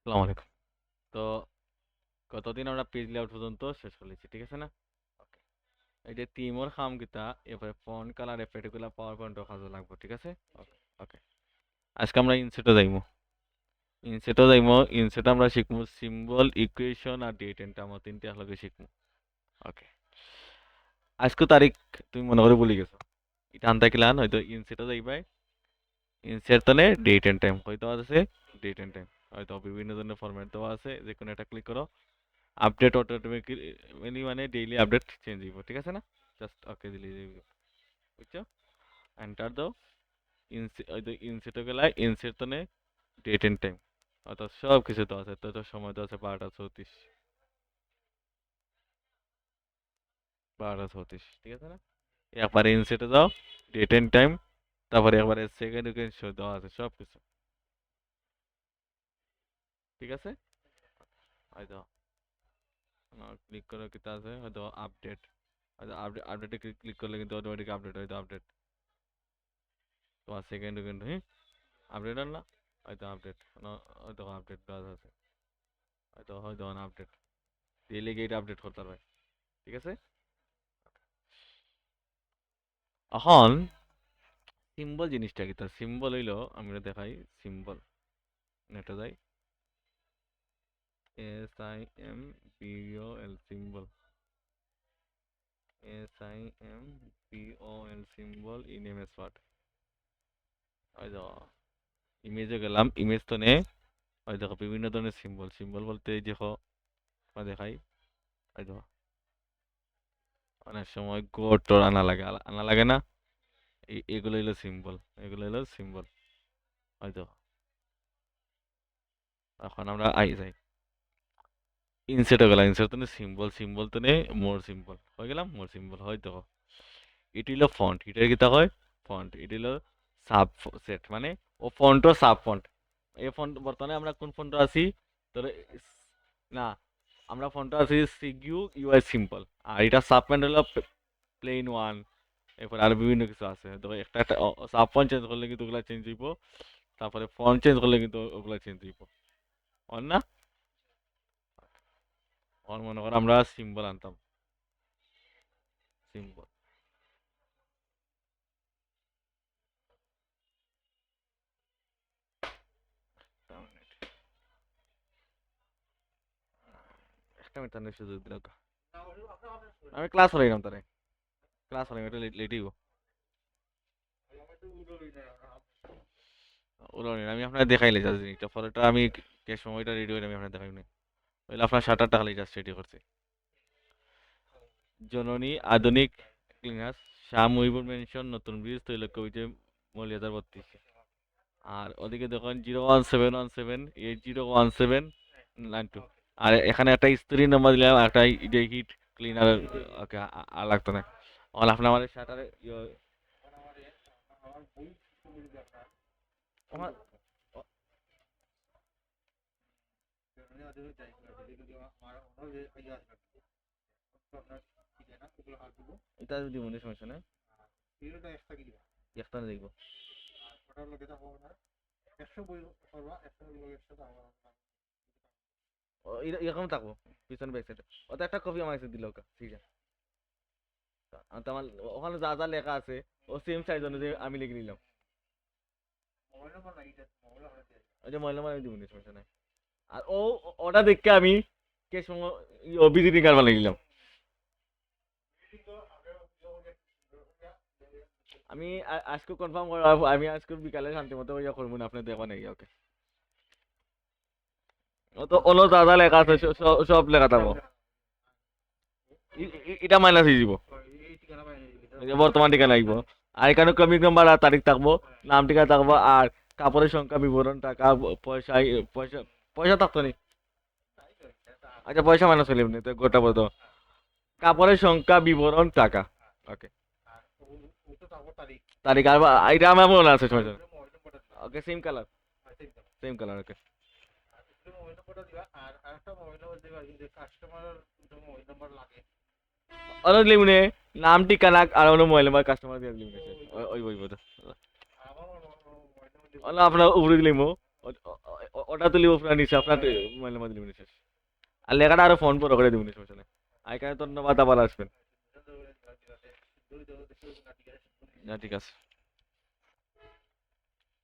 আসসালামু আলাইকুম। তো গতদিন আমরা পেজ লেআউট পর্যন্ত শেষ করেছি, ঠিক আছে না? ওকে। এই যে তিমোর খাম কিতা এরপরে ফন্ট কালার এফেক্ট এগুলা পাওয়ার পয়েন্ট কাজে লাগবে, ঠিক আছে? ওকে। ওকে। আজকে আমরা ইনসেটে যাইমু। ইনসেটে আমরা শিখবো সিম্বল, ইকুয়েশন আর ডেট এন্ড টাইম তিনটে একলগে শিখবো। ওকে। আজকে তারিখ তুমি মনে করে বলে গেছো। এটা আনতে কিলান হয়তো ইনসেটে যাইবাই। ইনসেট তানে ডেট এন্ড টাইম হয়তো আছে, ডেট এন্ড টাইম হয়তো বিভিন্ন ধরনের ফরম্যাট দেওয়া আছে, যে কোনো একটা ক্লিক করো। আপডেট অটোমেটিক্যালি মানে ডেইলি আপডেট চেঞ্জ হইব, ঠিক আছে না? জাস্ট ওকে দিলে হইব, বুঝছো? এন্টার দাও। ইনসেট গেলা ইনসেট তো ডেট এন্ড টাইম অর্থাৎ সব কিছু তো আছে, তো সময় তো আছে 12:34, 12:34, ঠিক আছে না? একবারে ইনসেটে যাও, ডেট এন্ড টাইম, তারপরে একবারে সেকেন্ড উইকেন্ড শো দেওয়া আছে সব কিছু, ঠিক আছে? হয়তো ক্লিক করে কিতা আছে হয়তো আপডেট, হয়তো আপডেটে ক্লিক করলে কিন্তু অটোমেটিক আপডেট হয়তো আপডেট তোমার সেকেন্ড উইকেন্ড, হ্যাঁ? আপডেট আনলা হয়তো আপডেট, হয়তো আপডেট প্লাস আছে, হয়তো আপডেট ডেইলি গেট আপডেট করতে পারবে, ঠিক আছে? এখন সিম্বল জিনিসটা কি, তার সিম্বল হইলো আমরা দেখাই সিম্বল, নেটে যাই, SIMBOL symbol, SIMBOL symbol in MS Word. হয়তো ইমেজে গেলাম, ইমেজ তো নে ওই দেখো বিভিন্ন ধরনের সিম্বল, সিম্বল বলতে এই দেখো দেখাই, ওই দেখো অনেক সময় গোট আনা লাগে না, এগুলো হইলো সিম্বল, এগুলো হইলো সিম্বল, হয়তো। এখন আমরা আই যাই ইনসেট হয়ে গেলাম, ইনসেট তো সিম্বল, সিম্বল তো নেই মোর সিম্বল হয়ে গেলাম, মোর সিম্বল হয়তো। এটি হলো ফন্ট, এটা কিতা হয় ফন্ট, এটি হলো সাব সেট মানে ও ফন্ট ও সাব ফন্ট। এই ফন্ট বর্তমানে আমরা কোন ফন্ট আছি, তোর না, আমরা ফন্ট আছি সিকিউ ইউআই সিম্পল, আর এটা সাব ফন্ট হলো প্লেন ওয়ান, এরপর আর বিভিন্ন কিছু আছে, তো একটা একটা সাব ফন্ট চেঞ্জ করলে কিন্তু ওগুলা চেঞ্জ হইব, তারপরে ফন্ট চেঞ্জ করলে কিন্তু ওগুলা চেঞ্জ হইব, অন না? অন মনে কর আমরা সিম্বল আনতাম, সিম্বল, একটা মিনিট তাহলে সুযোগ দিল, আমি ক্লাস হলাম তারে, ক্লাস হলাম এটা লেটই গো, ওগুলো আমি আপনার দেখাইলে জাস্ট জিনিসটা ফটোটা আমি কে সময়টা রেডি হইলে আমি আপনার দেখাই না, ওইলে আপনার 7-8 খালি জাস্ট রেডি করছে। জননী আধুনিক ক্লিনাস, শাহ মুহিবুর মেনশন, নতুন ব্রিজ, তৈলক্য বিজয়, মৌলিয়াদার 32, আর ওদিকে দেখুন 01778017992, আর এখানে একটা স্ত্রী নাম্বার দিলাম, একটা হিট ক্লিনার, ওকে আর লাগতো না। আর আপনার আমাদের শাটারে এটা যদি মনে সমস্যা নেই, একটা দেখবো এরকম থাকবো পিছনে ব্যাক সাইডে, ওটা একটা কপি আমার কাছে দিল, ওকে ঠিক আছে? আর তো আমার ওখানে যা যা লেখা আছে ও সেম সাইজ অনুযায়ী আমি লিখে নিলাম, ওই যে মহিলা মানে দিব সমস্যা নাই। আর ওটা দেখে আমি কে সময় ভিজিটিং কার্ড বানিয়ে নিলাম। আমি আজকে কনফার্ম করা, আমি আজকে বিকালে শান্তি মতো ইয়া করবো না, আপনি দেখো নাকি? ওকে। ও তো অন্য যা যা লেখা আছে সব লেখা থাকবো, এটা মাইনাস হয়ে যাব, এই যে বর্তমান ঠিকানা লাগবো, আর এখানে ক্রমিক নাম্বার আর তারিখ থাকবো, নাম ঠিকানা থাকবো, আর কাপড়ের সংখ্যা, বিবরণ, টাকা, পয়সা, পয়সা পয়সা থাকতো নি, আচ্ছা পয়সা মাইনাস হইলে এমনি তো গোটা বলতো কাপড়ের সংখ্যা, বিবরণ, টাকা, ওকে। তারিখ আর এটা আমার মনে আছে সময়, okay same colour, same colour, okay. অন্য লিমনে নাম ঠিকানা আর অন্য মোবাইল নাম্বার কাস্টমার দিয়ে লিমনে ওই ওই ওই আপনার উপরে লিমো, ওটা তুলি আপনার নিচে আপনার মোবাইলের মধ্যে দিবেন শেষ আর লেখাটা আরো ফোন বড় করে দিবেন সমস্যা নেই আইকানে ধন্যবাদ আবার আসবেন না ঠিক আছে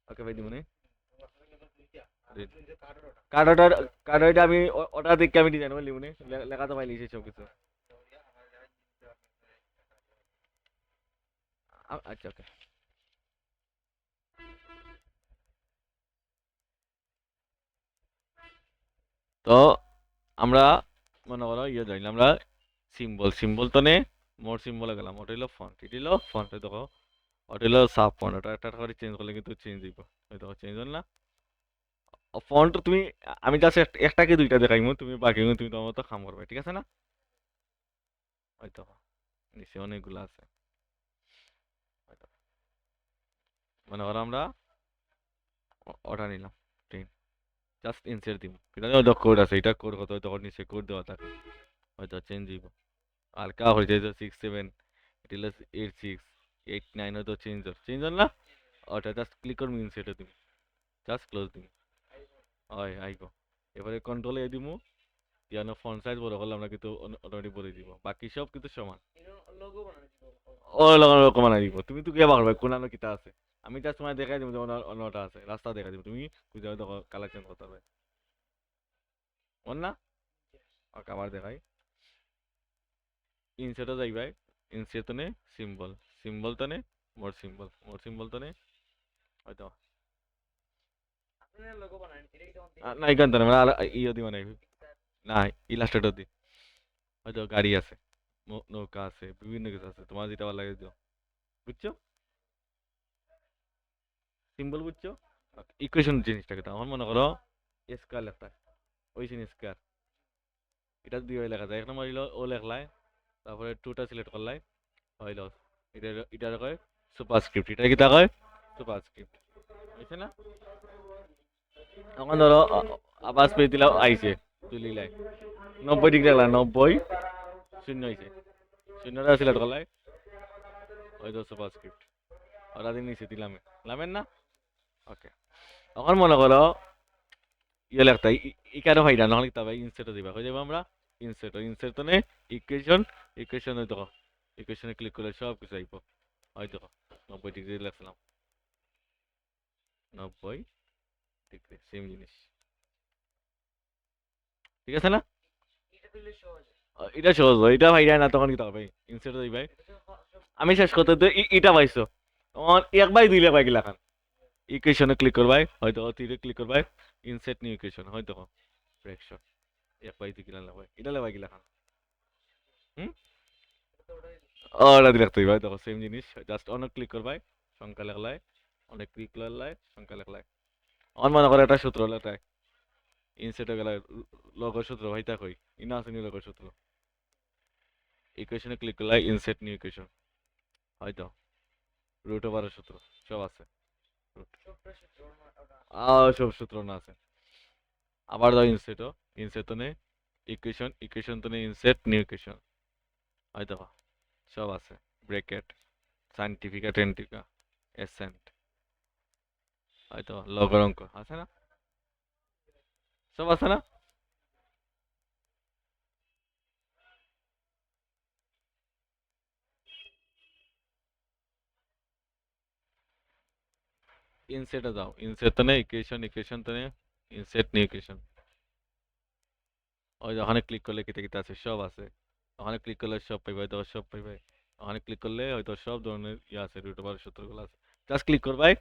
ওকে ভাই দিবনি কার্ড অর্ডার কার্ড অর্ডার আমি অর্ডার দেখে আমি ডিজাইন করে লিখুনি লেখা তো পাইলি সব কিছু আচ্ছা ওকে তো আমরা মনে করো ইয়ে যাইলাম আমরা সিম্বল তো নে মোর সিম্বলে গেলাম ওটা হইলো ফন্ট এটা হইলো ফন্ট দেখো ওটা হইলো সাব ফন্ট ওটা একটা করে চেঞ্জ করলে কিন্তু চেঞ্জ দিব ওই দেখো চেঞ্জ হল না ফন্ট তুমি আমি জাস্ট একটা কি দুইটা দেখাইমু তুমি বাকি তুমি তোমার মতো কাম করবে ঠিক আছে না ওই দেখো নিচে অনেকগুলো আছে ওই দেখো। মনে করো আমরা ওটা নিলাম ঠিক জাস্ট ইনসার্ট দিব এটা হয়তো কোড আছে এটা কোড কত তখন নিচে কোড দেওয়া থাকে হয়তো চেঞ্জ দিব আর কা হয়ে যায় 6 7 এটা হলো 8 6 8 9 হয়তো চেঞ্জ হল না ওটা জাস্ট ক্লিক করবো ইনসার্টে তুমি জাস্ট ক্লোজ দিবি হয় আইব এবারে কন্ট্রোলে দিমু ইয়ানো ফন্ট সাইজ বড় করলে আমরা কিন্তু অটোমেটিক বলে দিব বাকি সব কিন্তু সমান ও লগন রকম বানাই দিব তুমি তো কে পারবে কোন আনো কিতা আছে আমি জাস্ট তোমায় দেখাই দিব যেমন অন্যটা আছে রাস্তা দেখাই দিব তুমি বুঝে দেখো কালেকশন করতে হবে বল না ওকে আবার দেখাই ইনসার্টে যাইবাই ইনসার্ট তো নে সিম্বল সিম্বল তো নে মোর সিম্বল তো নে হয়তো না এখান তো না আমরা ইয়ে দিব না না ইলাস্ট্রেটর দি হয়তো গাড়ি আছে নৌকা আছে বিভিন্ন কিছু আছে তোমার যেটা ভালো লাগে দিও বুঝছো সিম্বল বুঝছো ইকুয়েশন জিনিসটাকে তো আমার মনে করো স্কয়ার লেখা ওই জিনিস স্কয়ার এটা দিয়ে লেখা যায় এক নম্বর হইলো ও লেখলাই তারপরে টুটা সিলেক্ট করলাই হইলো এটা এটা কয় সুপারস্ক্রিপ্ট এটা কি তা কয় সুপারস্ক্রিপ্ট বুঝছে না এখন ধরো আবার স্পেস দিলাম আইছে তুলিলাই 90 ডিগ্রি লাগলা 90 শূন্য হয়েছে শূন্যটা সিলেক্ট করলাই হয়তো সুপারস্ক্রিপ্ট ওরা দিন নিচে দিলাম লামেন না ওকে এখন মনে করো ইয়ে লেখতা ইকারো ফাইদা নহলে কিতা ভাই ইনসার্টে দিবা হয়ে যাবো আমরা ইনসার্ট তো নেই ইকুয়েশন হয়তো ইকুয়েশনে ক্লিক করলে সব কিছু আইব হয়তো 90 ডিগ্রি লেখলাম 90 ডিগ্রি সেম জিনিস ঠিক আছে না এটা সহজ হয় এটা ভাই না তখন কিতা ভাই ইনসার্টে দিবাই আমি শেষ করতে তো এটা পাইছো আমার একবাই দুই লেখ পাই খান ইকুয়েশনে ক্লিক করবাই হয়তো তীরে ক্লিক করবাই ইনসার্ট নিউ ইকুয়েশন হয়তো ফ্র্যাকশন এক পাই দুই কিলা লাগবে এটা লেবাই গিলা খান হুম ওটা দিলে তুই ভাই দেখো সেম জিনিস জাস্ট অনেক ক্লিক করবাই সংখ্যা লেখলাই অনেক ক্লিক করলাই সংখ্যা লেখলাই অন মনে করে একটা সূত্র লেখাই ইনসার্টে গেলে লগর সূত্র ভাইতা কই ইনা আছে নি লগর সূত্র ইকুয়েশনে ক্লিক করলাই ইনসার্ট নিউ ইকুয়েশন হয়তো রুট ওভারের সূত্র সব আছে সব সূত্র না আছে আবার দাও ইনসার্ট তো নেই ইকুয়েশন তো নেই ইনসার্ট নিউ ইকুয়েশন হয়তো সব আছে ব্র্যাকেট সাইন্টিফিকা টেন্টিফিকা এসেন্ট হয়তো লগর অঙ্ক আছে না সব আছে না ইনসেটে যাও ইনসেট তো নেই ইকুয়েশন তো নেই ইনসেট নিউ ইকুয়েশন ওই ওখানে ক্লিক করলে কিতে কিতে আছে সব আছে ওখানে ক্লিক করলে সব পাইবে হয়তো সব পাইবে ওখানে ক্লিক করলে হয়তো সব ধরনের ইয়ে আছে রুট ওভার সূত্রগুলো আছে জাস্ট ক্লিক করবাই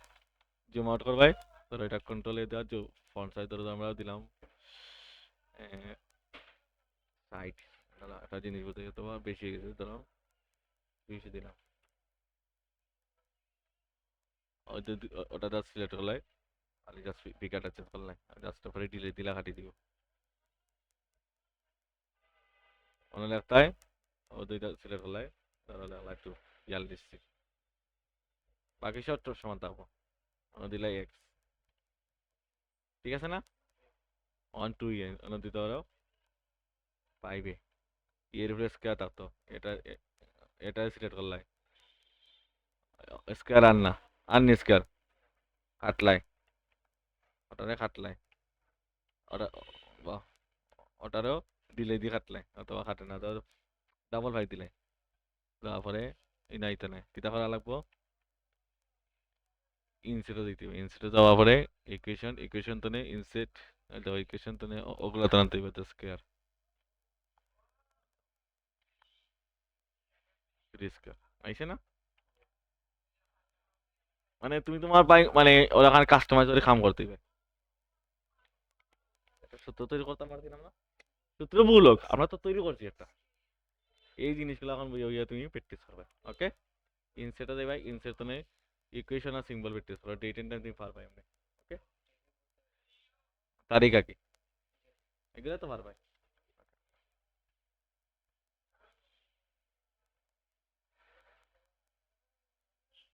জুম আউট করবাই ধরো এটা কন্ট্রোলে দেওয়ার যে ফন্ট সাইজ ধরো আমরা দিলাম সাইট একটা জিনিস বলতে তোমার বেশি হয়ে গেছে ধরো 200 দিলাম ওটা জাস্ট সিলেক্ট করলাই আর জাস্ট পিকাটা চেঞ্জ করলাই জাস্ট তারপরে ডিলিট দিলা কাটি দিব অন্য লেখতায় ও দুইটা সিলেক্ট করলাই ধরো লেখলা একটু ইয়াল দিচ্ছি বাকি সব সমান থাকবো অন্য দিলাই এক্স ঠিক আছে না 1 2 অন্য দিতে পারো পাইবে এর উপরে স্কয়ার থাকতো এটা এটা সিলেক্ট করলাই স্কয়ার আর না আর নি স্কয়ার কাটলাই ওটারে কাটলাই ওটা বাহ, ওটারও দিলে দিয়ে কাটলে অথবা কাটে না তো ডাবল ফাইভ দিলে তারপরে এই নাইতে নাই কিতা করা লাগবো ইনসেটও দিতে হবে ইনসেটে যাওয়ার পরে ইকুয়েশন তো নেই ইনসেট ইকুয়েশন তো নেই ওগুলো তো আনতে হবে স্কয়ার স্কয়ার আইছে না মানে তুমি তোমার মানে ওরা কাস্টমাইজ করে কাম করতে হবে একটা সূত্র তৈরি করতে পারছিলাম না সূত্র ভুল হোক আমরা তো তৈরি করছি একটা এই জিনিসগুলো এখন বুঝে তুমি প্র্যাকটিস করবে ওকে ইনসেটে দেবে ইনসেট তো নেই ইকুয়েশন আর সিম্বল প্র্যাকটিস করো ডেট এন্ড টাইম তুমি পারবে এমনি ওকে তারিখ কি এগুলো তো পারবে